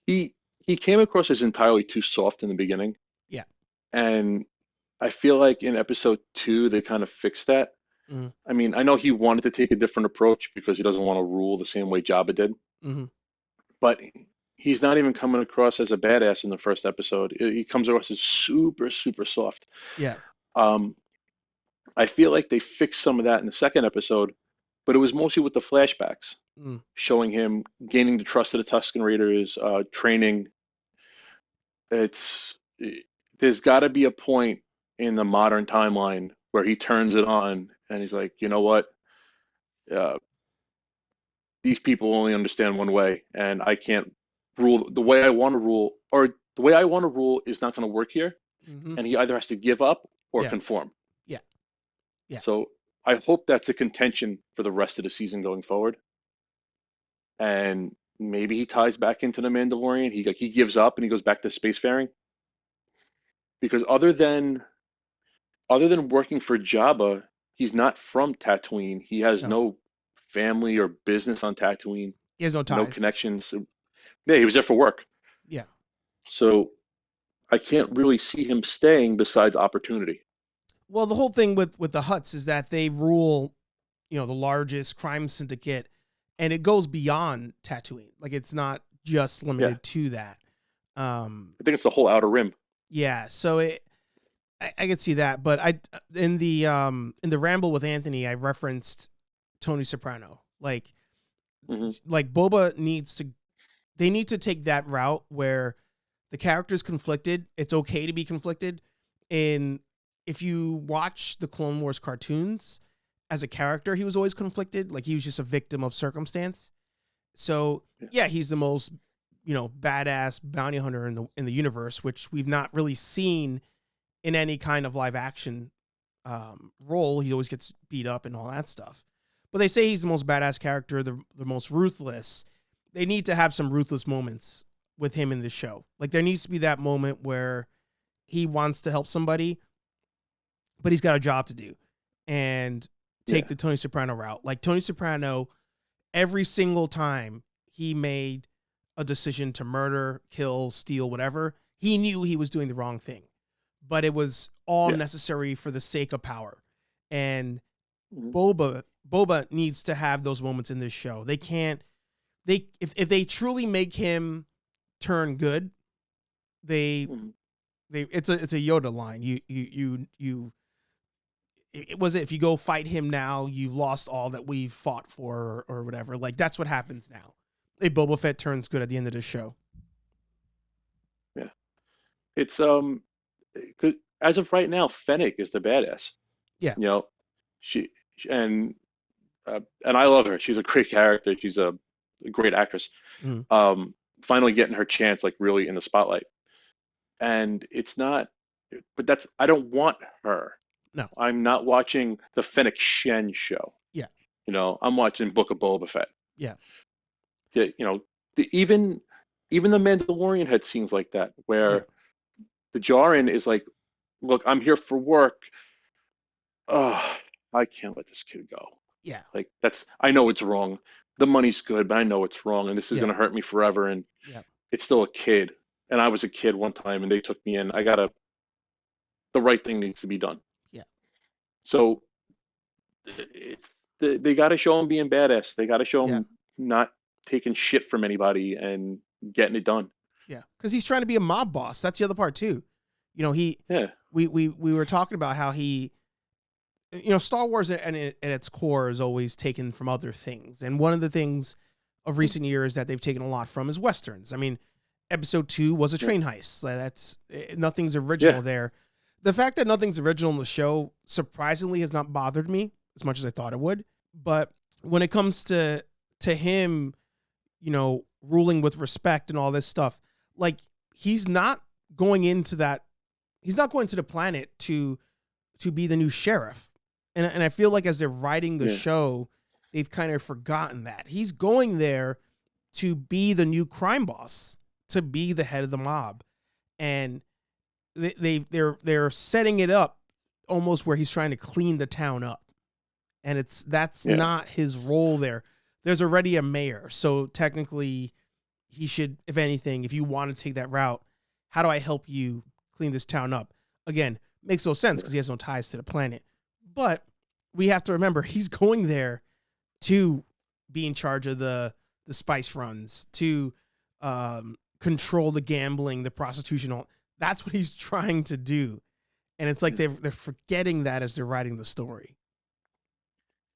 S2: he he came across as entirely too soft in the beginning,
S1: Yeah.
S2: and I feel like in episode 2 they kind of fixed that.
S1: Mm-hmm.
S2: I mean, I know he wanted to take a different approach because he doesn't want to rule the same way Jabba did,
S1: Mm-hmm.
S2: but he's not even coming across as a badass in the first episode. He comes across as super, super soft.
S1: Yeah.
S2: Um, I feel like they fixed some of that in the second episode, but it was mostly with the flashbacks,
S1: Mm.
S2: showing him gaining the trust of the Tusken Raiders, training. It's there's got to be a point in the modern timeline where he turns it on and he's like, you know what? Uh, these people only understand one way, and I can't rule the way I want to rule, or the way I want to rule is not going to work here.
S1: Mm-hmm.
S2: And he either has to give up or
S1: Yeah.
S2: conform.
S1: Yeah. Yeah.
S2: So I hope that's a contention for the rest of the season going forward. And maybe he ties back into the Mandalorian. He gives up and he goes back to spacefaring because other than working for Jabba, he's not from Tatooine. He has
S1: No,
S2: no family or business on Tatooine,
S1: he has no
S2: no
S1: ties.
S2: connections. Yeah, he was there for work.
S1: Yeah.
S2: So I can't really see him staying besides opportunity.
S1: Well, the whole thing with the Huts is that they rule, the largest crime syndicate, and it goes beyond Tatooine. Like it's not just
S2: Yeah,
S1: limited to that.
S2: I think it's the whole Outer Rim.
S1: Yeah, so I could see that, but in the ramble with Anthony, I referenced Tony Soprano.
S2: Hmm.
S1: Like Boba they need to take that route where the character's conflicted. It's okay to be conflicted. And if you watch the Clone Wars cartoons, as a character, he was always conflicted. Like he was just a victim of circumstance. So
S2: Yeah.
S1: yeah, he's the most, badass bounty hunter in the universe, which we've not really seen in any kind of live action role. He always gets beat up and all that stuff. But they say he's the most badass character, the most ruthless. They need to have some ruthless moments with him in the show. Like there needs to be that moment where he wants to help somebody, but he's got a job to do, and take
S2: Yeah.
S1: the Tony Soprano route. Like Tony Soprano, every single time he made a decision to murder, kill, steal, whatever, he knew he was doing the wrong thing, but it was all
S2: Yeah.
S1: necessary for the sake of power. And
S2: Mhm.
S1: Boba needs to have those moments in this show. They can't if they truly make him turn good, they
S2: Mhm.
S1: it's a Yoda line. It was if you go fight him now, you've lost all that we've fought for, or whatever. Like that's what happens now. If Boba Fett turns good at the end of the show.
S2: Yeah. It's 'cause as of right now, Fennec is the badass.
S1: Yeah.
S2: You know, she and and I love her. She's a great character. She's a great actress.
S1: Mhm.
S2: Finally getting her chance, like really in the spotlight. And it's not, but I don't want her.
S1: No.
S2: I'm not watching the Fennec Shen show.
S1: Yeah.
S2: I'm watching Book of Boba Fett.
S1: Yeah.
S2: The, you know, even the Mandalorian had scenes like that
S1: Yeah.
S2: where the Djarin is like, "Look, I'm here for work. Oh, I can't let this kid go.
S1: Yeah.
S2: Like I know it's wrong. The money's good, but I know it's wrong, and this is
S1: Yeah.
S2: gonna hurt me forever. And
S1: Yeah.
S2: it's still a kid, and I was a kid one time, and they took me in. The right thing needs to be done.
S1: Yeah.
S2: So it's they got to show him being badass. They got to show
S1: Yeah.
S2: him not taking shit from anybody and getting it done.
S1: Yeah. Because he's trying to be a mob boss. That's the other part too. He
S2: Yeah,
S1: we were talking about how he, Star Wars at its core is always taken from other things, and one of the things of recent years that they've taken a lot from is westerns. I mean, Episode 2 was a
S2: yeah,
S1: train heist. So nothing's original
S2: yeah,
S1: there. The fact that nothing's original in the show surprisingly has not bothered me as much as I thought it would. But when it comes to him, ruling with respect and all this stuff, like he's not going into that. He's not going to the planet to be the new sheriff. And I feel like as they're writing the
S2: yeah,
S1: show, they've kind of forgotten that. He's going there to be the new crime boss, to be the head of the mob. And they're setting it up almost where he's trying to clean the town up. And that's
S2: yeah.
S1: not his role there. There's already a mayor. So technically he should, if anything, if you want to take that route, how do I help you clean this town up? Again, makes no sense because he has no ties to the planet. But we have to remember he's going there to be in charge of the spice runs, to control the gambling, the prostitution. All that's what he's trying to do, and it's like they're forgetting that as they're writing the story.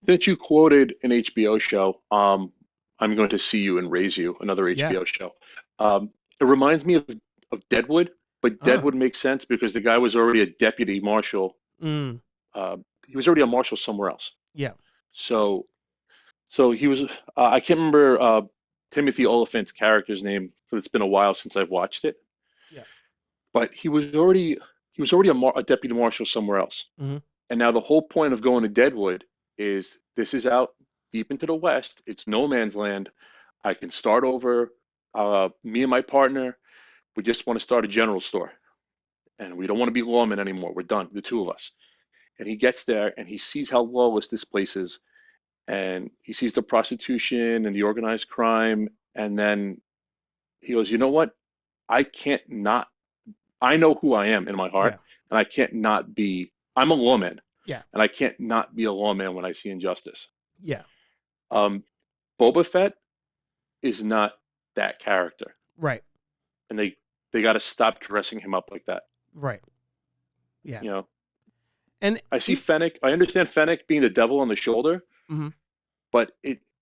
S2: Since you quoted an HBO show, I'm going to see you and raise you, another
S1: Yeah.
S2: HBO show. It reminds me of Deadwood, but
S1: Uh.
S2: Deadwood makes sense because the guy was already a deputy marshal.
S1: Mm.
S2: Uh, he was already a marshal somewhere else.
S1: Yeah.
S2: So, so he was. I can't remember Timothy Oliphant's character's name, but it's been a while since I've watched it.
S1: Yeah.
S2: But he was already a deputy marshal somewhere else.
S1: Mm-hmm.
S2: And now the whole point of going to Deadwood is this is out deep into the West. It's no man's land. I can start over. Me and my partner, we just want to start a general store, and we don't want to be lawmen anymore. We're done, the two of us. And he gets there and he sees how lawless this place is, and he sees the prostitution and the organized crime, and then he goes, you know what? I can't not. I know who I am in my heart,
S1: Yeah.
S2: and I can't not be. I'm a lawman,
S1: Yeah.
S2: and I can't not be a lawman when I see injustice.
S1: Yeah.
S2: Um, Boba Fett is not that character,
S1: Right.
S2: and they got to stop dressing him up like that.
S1: Right. Yeah.
S2: You know,
S1: And
S2: I see Fennec. I understand Fennec being the devil on the shoulder,
S1: mm-hmm.
S2: but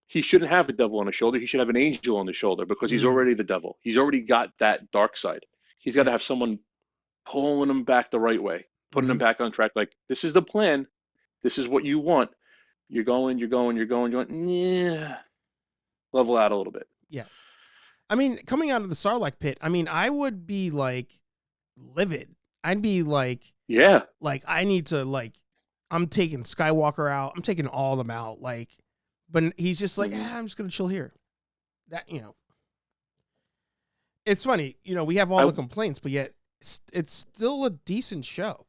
S2: he shouldn't have a devil on his shoulder. He should have an angel on the shoulder because he's already the devil. He's already got that dark side. He's got to have someone pulling him back the right way, putting him back on track. Like, this is the plan. This is what you want. You're going. Yeah, level out a little bit.
S1: Yeah. I mean, coming out of the Sarlacc pit, I mean, I would be like livid. I'd be like,
S2: yeah,
S1: like I need to like, I'm taking Skywalker out. I'm taking all of them out. Like, but he's just like, I'm just gonna chill here. That, you know, it's funny. You know, we have all the complaints, but yet it's still a decent show.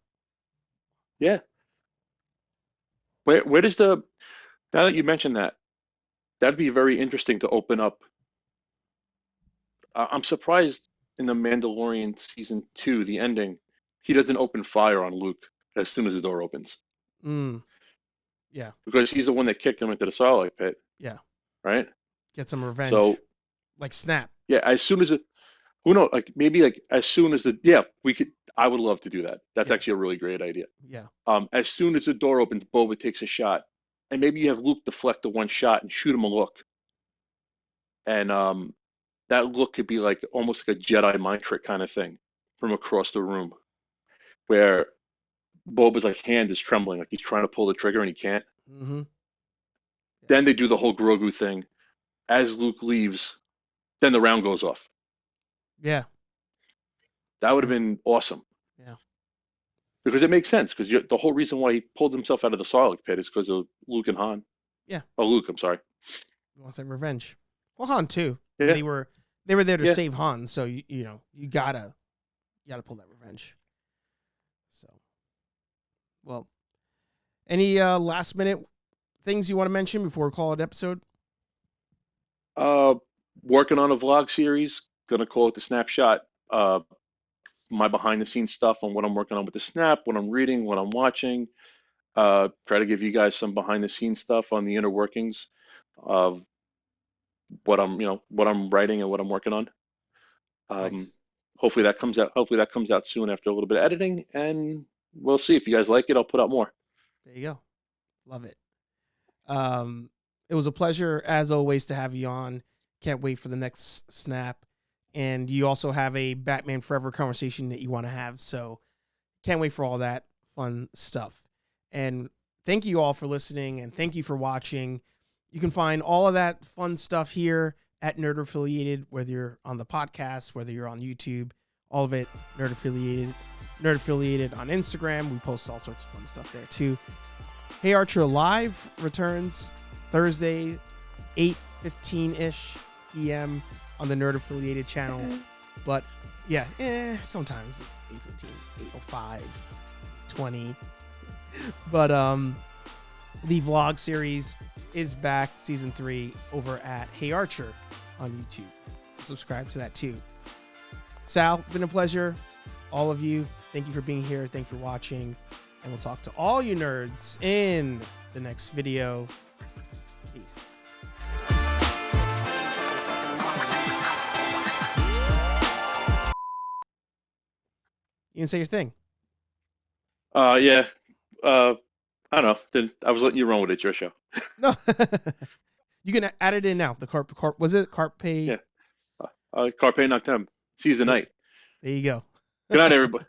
S2: Yeah. Where does now that you mentioned that, that'd be very interesting to open up. I'm surprised in the Mandalorian season 2, the ending, he doesn't open fire on Luke as soon as the door opens.
S1: Yeah.
S2: Because he's the one that kicked him into the Sarlacc pit.
S1: Yeah.
S2: Right?
S1: Get some revenge.
S2: So,
S1: like Snap.
S2: Yeah, as soon as who knows, like maybe like as soon as I would love to do that. That's actually a really great idea.
S1: Yeah.
S2: As soon as the door opens, Boba takes a shot. And maybe you have Luke deflect the one shot and shoot him a look. And that look could be like almost like a Jedi mind trick kind of thing from across the room, where Boba's like hand is trembling, like he's trying to pull the trigger and he can't.
S1: Mm-hmm.
S2: Then they do the whole Grogu thing. As Luke leaves, then the round goes off.
S1: Yeah.
S2: That would have been awesome.
S1: Yeah.
S2: Because it makes sense. Because the whole reason why he pulled himself out of the Sarlacc pit is because of Luke and Han.
S1: Yeah.
S2: Oh, Luke, I'm sorry.
S1: He wants that revenge. Well, Han too.
S2: Yeah.
S1: They were there to save Han, so you know you gotta pull that revenge. So, well, any last minute things you want to mention before we call it an episode?
S2: Working on a vlog series. Gonna call it the Snapshot. My behind the scenes stuff on what I'm working on with the Snap, what I'm reading, what I'm watching. Try to give you guys some behind the scenes stuff on the inner workings of what I'm writing and what I'm working on.
S1: Nice.
S2: Hopefully that comes out soon after a little bit of editing, and we'll see. If you guys like it, I'll put out more.
S1: There you go. Love it. It was a pleasure as always to have you on. Can't wait for the next Snap. And you also have a Batman Forever conversation that you want to have. So can't wait for all that fun stuff. And thank you all for listening, and thank you for watching. You can find all of that fun stuff here at Nerd Affiliated, whether you're on the podcast, whether you're on YouTube, all of it, Nerd Affiliated. Nerd Affiliated on Instagram. We post all sorts of fun stuff there too. HeyArcher Live returns Thursday, 8:15-ish p.m. on the Nerd Affiliated channel. But yeah, sometimes it's 8:15, 8:05, 20. But the vlog series is back, season 3, over at HeyArcher on YouTube. So subscribe to that too. Sal, it's been a pleasure. All of you, thank you for being here. Thank you for watching. And we'll talk to all you nerds in the next video. Peace. You can say your thing.
S2: Yeah. I don't know. I was letting you run with it. It's your show.
S1: No. You can add it in now. The carp was it Carpe?
S2: Yeah. Carpe Noctem. Seize the night.
S1: There you go.
S2: Good night, everybody.